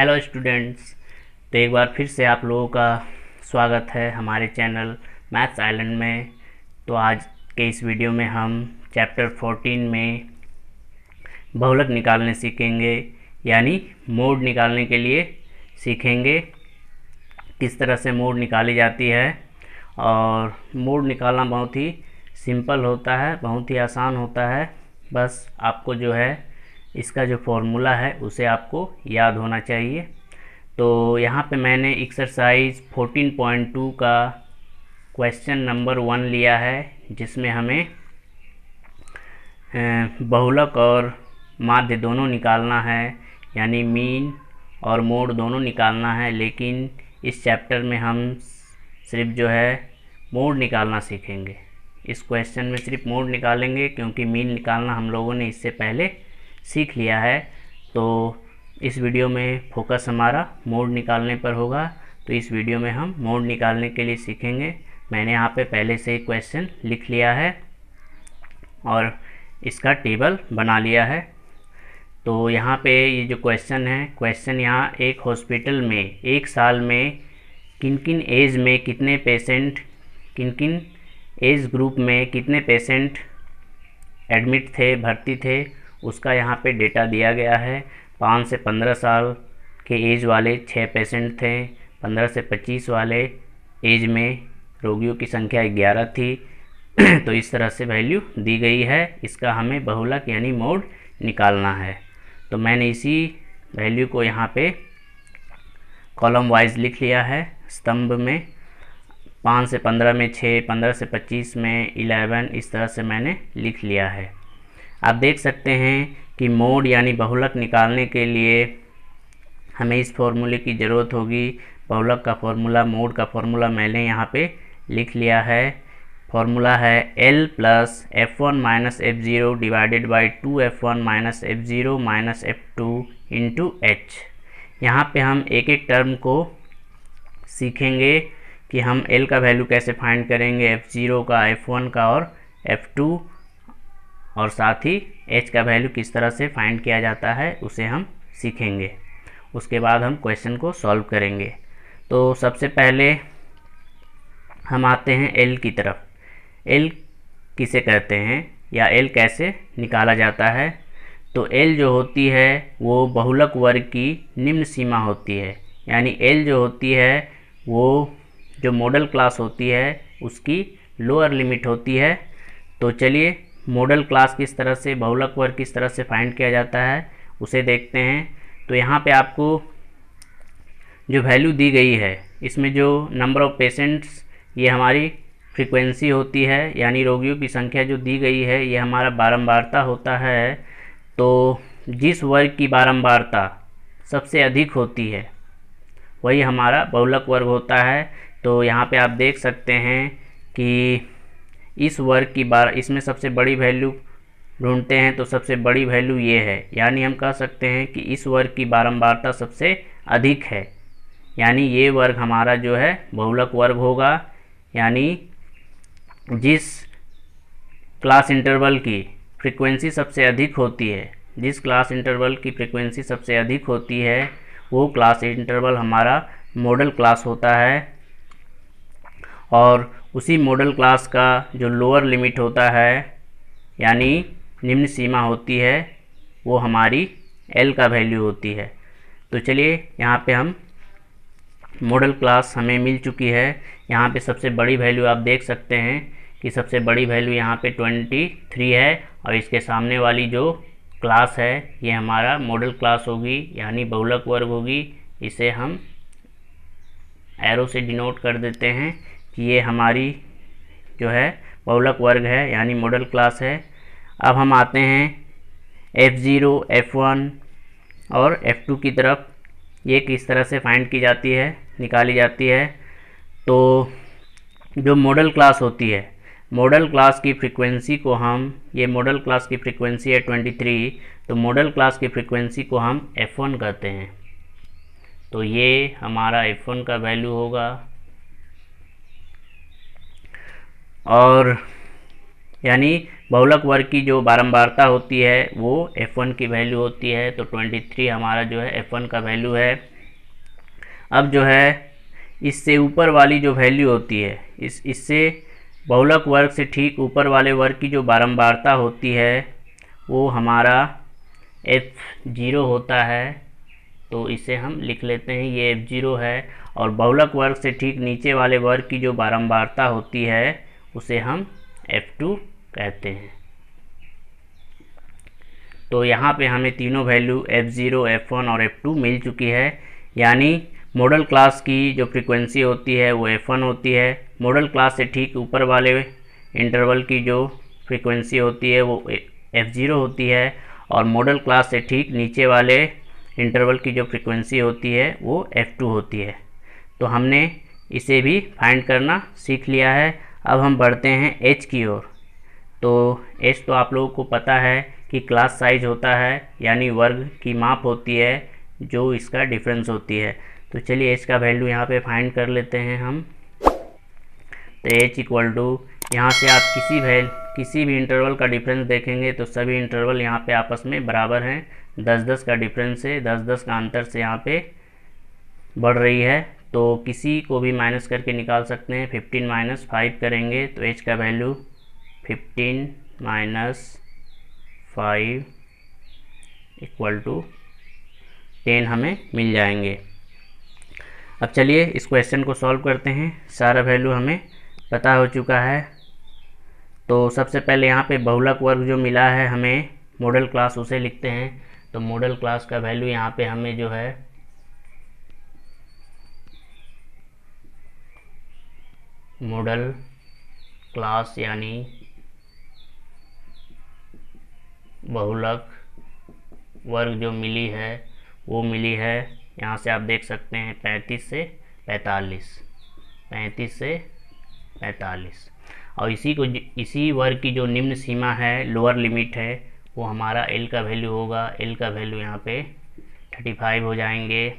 Hello students. तो एक बार फिर से आप लोगों का स्वागत है हमारे चैनल मैथ्स आइलैंड में। तो आज के इस वीडियो में हम चैप्टर 14 में बहुलक निकालने सीखेंगे, यानी मोड निकालने के लिए सीखेंगे किस तरह से मोड निकाली जाती है। और मोड निकालना बहुत ही सिंपल होता है, बहुत ही आसान होता है। बस आपको जो है इसका जो फॉर्मूला है उसे आपको याद होना चाहिए। तो यहाँ पे मैंने एक्सरसाइज 14.2 का क्वेश्चन नंबर 1 लिया है, जिसमें हमें बहुलक और माध्य दोनों निकालना है, यानी मीन और मोड दोनों निकालना है। लेकिन इस चैप्टर में हम सिर्फ जो है मोड निकालना सीखेंगे। इस क्वेश्चन में सिर्फ मोड निकालेंगे, क्योंकि मीन निकालना हम लोगों ने इससे पहले सीख लिया है। तो इस वीडियो में फोकस हमारा मोड निकालने पर होगा। तो इस वीडियो में हम मोड निकालने के लिए सीखेंगे। मैंने यहाँ पे पहले से ही क्वेश्चन लिख लिया है और इसका टेबल बना लिया है। तो यहाँ पे ये जो क्वेश्चन है, क्वेश्चन यहाँ एक हॉस्पिटल में एक साल में किन किन एज में कितने पेशेंट, किन किन एज ग्रुप में कितने पेशेंट एडमिट थे, भर्ती थे, उसका यहाँ पे डेटा दिया गया है। 5 से 15 साल के एज वाले 6 पेशेंट थे, 15 से 25 वाले एज में रोगियों की संख्या 11 थी। तो इस तरह से वैल्यू दी गई है। इसका हमें बहुलक यानी मोड निकालना है। तो मैंने इसी वैल्यू को यहाँ पे कॉलम वाइज लिख लिया है स्तंभ में। 5 से 15 में 6, 15 से 25 में 11, इस तरह से मैंने लिख लिया है। आप देख सकते हैं कि मोड यानी बहुलक निकालने के लिए हमें इस फॉर्मूले की ज़रूरत होगी। बहुलक का फॉर्मूला, मोड का फॉर्मूला मैंने यहाँ पे लिख लिया है। फॉर्मूला है L plus F1 minus F0 divided by 2F1 minus F0 minus F2 into H। यहाँ पे हम एक एक टर्म को सीखेंगे कि हम L का वैल्यू कैसे फाइंड करेंगे, F0 का, F1 का और F2, और साथ ही H का वैल्यू किस तरह से फाइंड किया जाता है उसे हम सीखेंगे। उसके बाद हम क्वेश्चन को सॉल्व करेंगे। तो सबसे पहले हम आते हैं L की तरफ। L किसे कहते हैं या L कैसे निकाला जाता है। तो L जो होती है वो बहुलक वर्ग की निम्न सीमा होती है, यानी L जो होती है वो जो मॉडल क्लास होती है उसकी लोअर लिमिट होती है। तो चलिए मॉडल क्लास किस तरह से, बहुलक वर्ग किस तरह से फाइंड किया जाता है उसे देखते हैं। तो यहाँ पे आपको जो वैल्यू दी गई है, इसमें जो नंबर ऑफ़ पेशेंट्स, ये हमारी फ्रीक्वेंसी होती है, यानी रोगियों की संख्या जो दी गई है ये हमारा बारंबारता होता है। तो जिस वर्ग की बारंबारता सबसे अधिक होती है वही हमारा बहुलक वर्ग होता है। तो यहाँ पे आप देख सकते हैं कि इस वर्ग की इसमें सबसे बड़ी वैल्यू ढूंढते हैं तो सबसे बड़ी वैल्यू ये है, यानी हम कह सकते हैं कि इस वर्ग की बारंबारता सबसे अधिक है, यानी ये वर्ग हमारा जो है बहुलक वर्ग होगा। यानी जिस क्लास इंटरवल की फ्रीक्वेंसी सबसे अधिक होती है, जिस क्लास इंटरवल की फ्रीक्वेंसी सबसे अधिक होती है वो क्लास इंटरवल हमारा मॉडल क्लास होता है। और उसी मॉडल क्लास का जो लोअर लिमिट होता है, यानी निम्न सीमा होती है, वो हमारी L का वैल्यू होती है। तो चलिए यहाँ पे हम मॉडल क्लास हमें मिल चुकी है। यहाँ पे सबसे बड़ी वैल्यू आप देख सकते हैं कि सबसे बड़ी वैल्यू यहाँ पे 23 है, और इसके सामने वाली जो क्लास है ये हमारा मॉडल क्लास होगी, यानी बहुलक वर्ग होगी। इसे हम एरो से डिनोट कर देते हैं कि ये हमारी जो है बहुलक वर्ग है, यानी मॉडल क्लास है। अब हम आते हैं F0, F1 और F2 की तरफ। ये किस तरह से फाइंड की जाती है, निकाली जाती है। तो जो मॉडल क्लास होती है, मॉडल क्लास की फ्रीक्वेंसी को हम, ये मॉडल क्लास की फ्रीक्वेंसी है 23, तो मॉडल क्लास की फ्रीक्वेंसी को हम F1 कहते हैं। तो ये हमारा F1 का वैल्यू होगा। और यानी बहुलक वर्ग की जो बारंबारता होती है वो F1 की वैल्यू होती है। तो 23 हमारा जो है F1 का वैल्यू है। अब जो है इससे ऊपर वाली जो वैल्यू होती है, इससे बहुलक वर्ग से ठीक ऊपर वाले वर्ग की जो बारंबारता होती है वो हमारा f0 होता है। तो इसे हम लिख लेते हैं, ये f0 है। और बहुलक वर्ग से ठीक नीचे वाले वर्ग की जो बारंबारता होती है उसे हम f2 कहते हैं। तो यहाँ पे हमें तीनों वैल्यू f0, f1 और f2 मिल चुकी है। यानी मॉडल क्लास की जो फ्रीक्वेंसी होती है वो f1 होती है, मॉडल क्लास से ठीक ऊपर वाले इंटरवल की जो फ्रीक्वेंसी होती है वो f0 होती है, और मॉडल क्लास से ठीक नीचे वाले इंटरवल की जो फ्रीक्वेंसी होती है वो f2 होती है। तो हमने इसे भी फाइंड करना सीख लिया है। अब हम बढ़ते हैं h की ओर। तो h तो आप लोगों को पता है कि क्लास साइज होता है, यानी वर्ग की माप होती है जो इसका डिफरेंस होती है। तो चलिए h का वैल्यू यहाँ पे फाइंड कर लेते हैं हम। तो h इक्वल टू, यहाँ से आप किसी भी इंटरवल का डिफरेंस देखेंगे तो सभी इंटरवल यहाँ पे आपस में बराबर हैं। 10-10 का डिफरेंस है, 10-10 का अंतर से यहाँ पे बढ़ रही है। तो किसी को भी माइनस करके निकाल सकते हैं। 15 माइनस 5 करेंगे तो h का वैल्यू 15 माइनस 5 इक्वल टू 10 हमें मिल जाएंगे। अब चलिए इस क्वेश्चन को सॉल्व करते हैं। सारा वैल्यू हमें पता हो चुका है। तो सबसे पहले यहाँ पे बहुलक वर्ग जो मिला है हमें, मॉडल क्लास, उसे लिखते हैं। तो मॉडल क्लास का वैल्यू यहाँ पे हमें जो है मॉडल क्लास यानी बहुलक वर्ग जो मिली है वो मिली है, यहाँ से आप देख सकते हैं 35 से 45। और इसी वर्ग की जो निम्न सीमा है, लोअर लिमिट है, वो हमारा L का वैल्यू होगा। L का वैल्यू यहाँ पे 35 हो जाएंगे।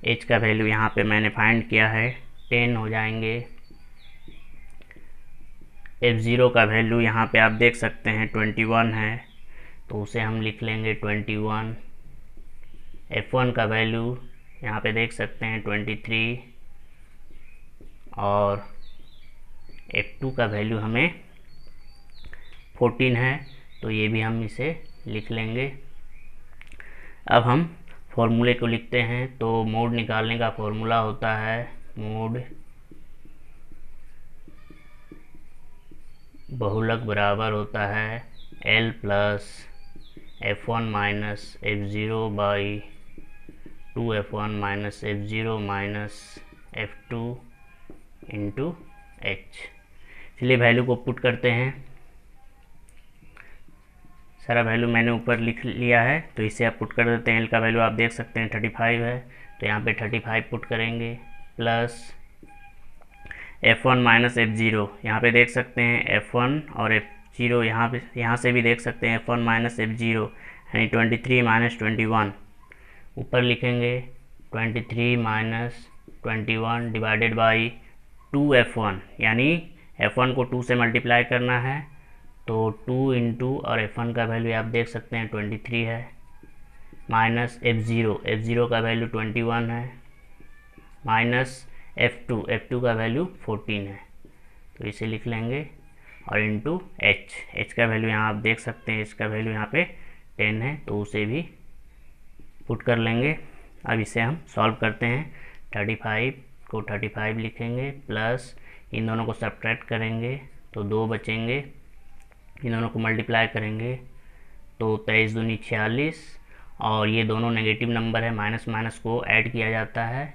H का वैल्यू यहाँ पे मैंने फाइंड किया है 10 हो जाएंगे। f0 का वैल्यू यहाँ पे आप देख सकते हैं 21 है, तो उसे हम लिख लेंगे 21। f1 का वैल्यू यहाँ पे देख सकते हैं 23, और f2 का वैल्यू हमें 14 है, तो ये भी हम इसे लिख लेंगे। अब हम फॉर्मूले को लिखते हैं। तो मोड निकालने का फॉर्मूला होता है मोड बहुलक बराबर होता है L plus f1 minus f0 by 2f1 minus f0 minus f2 into h। चलिए वैल्यू को पुट करते हैं। सारा वैल्यू मैंने ऊपर लिख लिया है, तो इसे आप पुट कर देते हैं। L का वैल्यू आप देख सकते हैं 35 है, तो यहाँ पे 35 पुट करेंगे, प्लस f1 माइनस f0, यहाँ पे देख सकते हैं f1 और f0, यहाँ से भी देख सकते हैं f1 माइनस f0, यानी 23 माइनस 21। ऊपर लिखेंगे 23 माइनस 21 डिवाइडेड बाई 2f1, यानी f1 को 2 से मल्टीप्लाई करना है, तो 2 इंटू, और f1 का वैल्यू आप देख सकते हैं 23 है, माइनस f0 का वैल्यू 21 है, माइनस f2 का वैल्यू 14 है, तो इसे लिख लेंगे, और इंटू h का वैल्यू यहाँ आप देख सकते हैं, इसका वैल्यू यहाँ पे 10 है, तो उसे भी पुट कर लेंगे। अब इसे हम सॉल्व करते हैं। 35 को 35 लिखेंगे, प्लस इन दोनों को सब्ट्रैक्ट करेंगे तो 2 बचेंगे, इन दोनों को मल्टीप्लाई करेंगे तो 23 दूनी 46, और ये दोनों नेगेटिव नंबर है, माइनस माइनस को ऐड किया जाता है,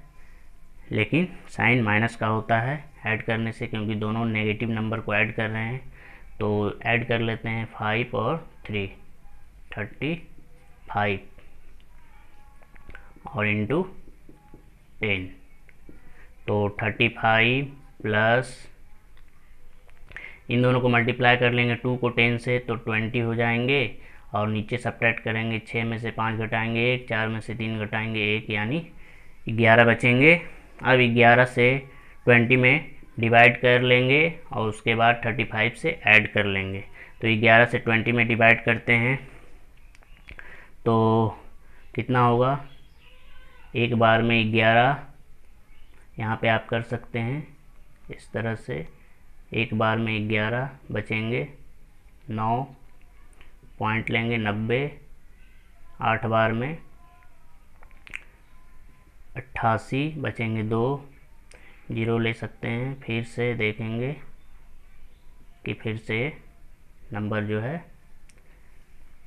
लेकिन साइन माइनस का होता है ऐड करने से, क्योंकि दोनों नेगेटिव नंबर को ऐड कर रहे हैं। तो ऐड कर लेते हैं 5 और 3, 35 और इंटू 10, तो 35 प्लस इन दोनों को मल्टीप्लाई कर लेंगे 2 को 10 से, तो 20 हो जाएंगे, और नीचे सब्ट्रैक्ट करेंगे, 6 में से 5 घटाएंगे 1, 4 में से 3 घटाएंगे 1, यानी 11 बचेंगे। अब 11 से 20 में डिवाइड कर लेंगे और उसके बाद 35 से ऐड कर लेंगे। तो 11 से 20 में डिवाइड करते हैं तो कितना होगा, एक बार में 11 यहाँ पे आप कर सकते हैं इस तरह से। एक बार में 11 बचेंगे 9 पॉइंट लेंगे 90, 8 बार में 88 बचेंगे 2 जीरो ले सकते हैं। फिर से देखेंगे कि फिर से नंबर जो है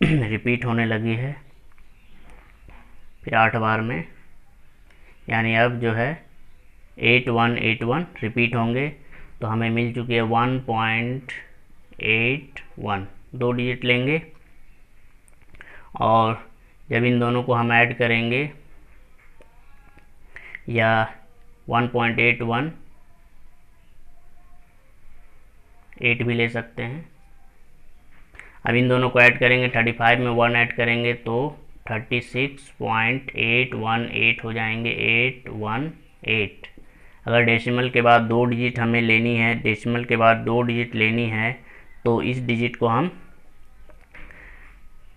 रिपीट होने लगी है। फिर 8 बार में, यानी अब जो है 8181 रिपीट होंगे। तो हमें मिल चुकी है 1.81। 2 डिजिट लेंगे और जब इन दोनों को हम ऐड करेंगे, या 1.81 8 भी ले सकते हैं। अब इन दोनों को ऐड करेंगे, 35 में 1 ऐड करेंगे तो 36.818 हो जाएंगे, 818। अगर डेसिमल के बाद 2 डिजिट हमें लेनी है, डेसिमल के बाद 2 डिजिट लेनी है, तो इस डिजिट को हम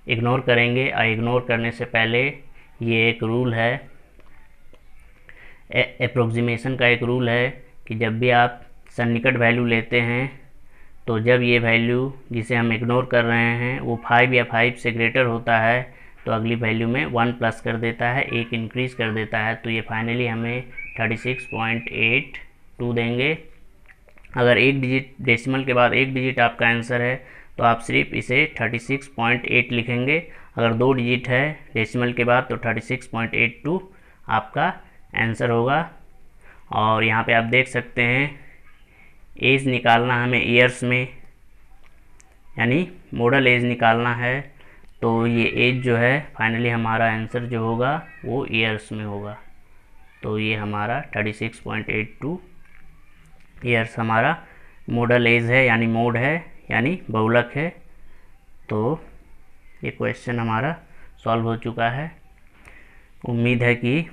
इग्नोर करेंगे। और इग्नोर करने से पहले ये एक रूल है, अप्रोक्सीमेशन का एक रूल है कि जब भी आप सन्निकट वैल्यू लेते हैं, तो जब ये वैल्यू जिसे हम इग्नोर कर रहे हैं वो 5 या 5 से ग्रेटर होता है, तो अगली वैल्यू में 1 प्लस कर देता है, 1 इंक्रीज़ कर देता है। तो ये फाइनली हमें 36.82 देंगे। अगर एक डिजिट डेसिमल के बाद एक डिजिट आपका आंसर है, तो आप सिर्फ इसे 36.8 लिखेंगे। अगर 2 डिजिट है डेसिमल के बाद, तो 36.82 आपका आंसर होगा। और यहाँ पे आप देख सकते हैं एज निकालना हमें ईयर्स में, यानी मॉडल एज निकालना है। तो ये एज जो है फाइनली हमारा आंसर जो होगा वो ईयर्स में होगा। तो ये हमारा 36.82 ईयर्स हमारा मॉडल एज है, यानी मोड है, यानी बहुलक है। तो ये क्वेश्चन हमारा सॉल्व हो चुका है। उम्मीद है कि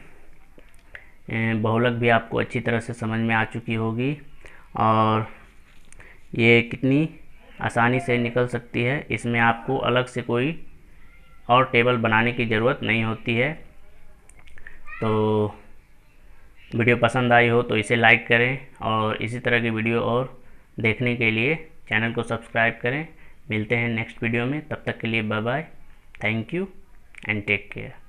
बहुलक भी आपको अच्छी तरह से समझ में आ चुकी होगी और ये कितनी आसानी से निकल सकती है। इसमें आपको अलग से कोई और टेबल बनाने की ज़रूरत नहीं होती है। तो वीडियो पसंद आई हो तो इसे लाइक करें और इसी तरह की वीडियो और देखने के लिए चैनल को सब्सक्राइब करें। मिलते हैं नेक्स्ट वीडियो में, तब तक के लिए bye bye, thank you and take care.